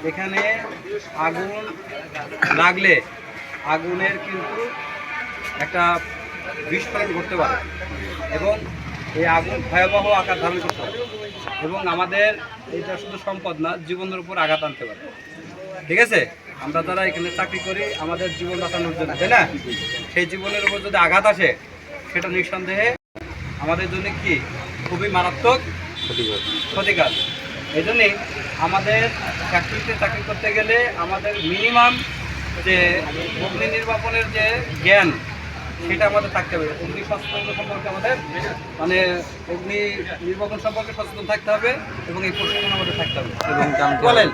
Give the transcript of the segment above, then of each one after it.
এখানে আগুন লাগলে আগুনের কিন্তু একটা বিস্ফোরণ ঘটতে পারে এবং এই আগুন ভয়াবহ আকার ধারণ করতে পারে এবং আমাদের এটা শুধু সম্পদ না, জীবনের উপর আঘাত আনতে পারে। ঠিক আছে, আমরা যারা এখানে চাকরি করি আমাদের জীবন বাঁচানোর জন্য, তাই না? সেই জীবনের উপর যদি আঘাত আসে সেটা নিঃসন্দেহে আমাদের জন্য কি খুবই মারাত্মক ক্ষতিকর। এই জন্যই আমাদের ফ্যাক্টরিতে চাকরি করতে গেলে আমাদের মিনিমাম যে অগ্নি নির্বাপনের যে জ্ঞান সেটা আমাদের থাকতে হবে। অগ্নি সচেতন সম্পর্কে আমাদের মানে অগ্নি নির্বাপন সম্পর্কে সচেতন থাকতে হবে এবং এই প্রশিক্ষণ আমাদের থাকতে হবে। বলেন,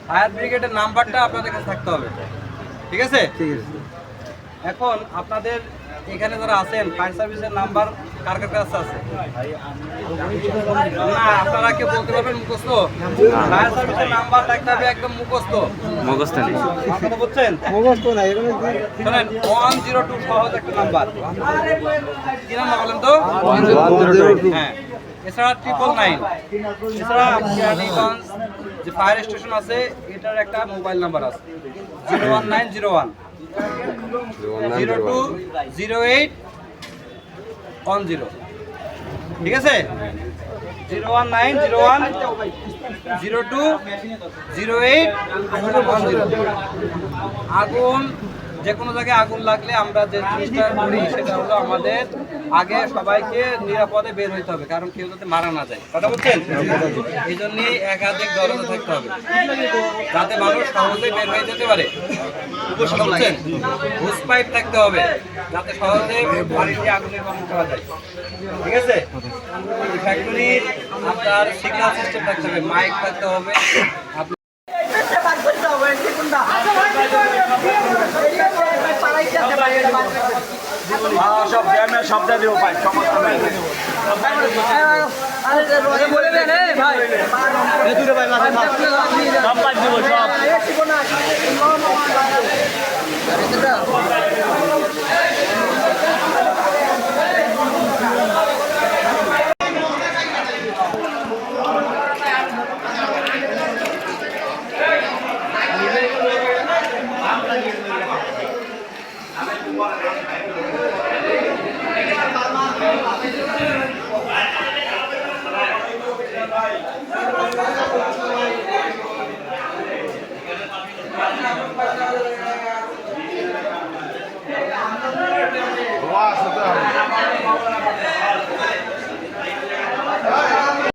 ফায়ার ব্রিগেডের নাম্বারটা আপনাদের কাছে থাকতে হবে। ঠিক আছে, এখন আপনাদের এখানে যারা আছেন ফায়ার সার্ভিসের নাম্বার কার কার কাছে আছে? না, আপনারা কেউ বলতে পারবেন মুখস্থ? ফায়ার সার্ভিসের নাম্বার থাকতে হবে একদম মুখস্থ। মুখস্থ নেই, আপনারা বলছেন মুখস্থ নাই। শুনেন, 102 সহজ একটা নাম্বার। কি নাম্বার বলেন তো? 102। হ্যাঁ, এছাড়া 999, এছাড়া কেরানীগঞ্জ যে ফায়ার স্টেশন আছে এটার একটা মোবাইল নাম্বার আছে 01901 020810। ঠিক আছে, 01901 020810। আগুন যে কোনো জায়গায় আগুন লাগলে আমরা যে জিনিসটা করি সেটা হলো আমাদের আগে সবাইকে নিরাপদে বের হইতে হবে, কারণ কেউ যাতে মারা না যায়। কথা বলছেন? এই জন্যই একাধিক দরজা থাকতে হবে যাতে মানুষ সহজে বের হয়ে যেতে পারে। বুঝছেন? হুস পাইপ থাকতে হবে যাতে সহজে বাড়িতে আগুন নির্বাপন করা যায়। ঠিক আছে, ফ্যাক্টরির আপনার সিগন্যাল সিস্টেম থাকতে হবে, মাইক থাকতে হবে। সব গ্রামের সব জাতীয় পাই সমস্যা নাই। সব পাই দিব সব।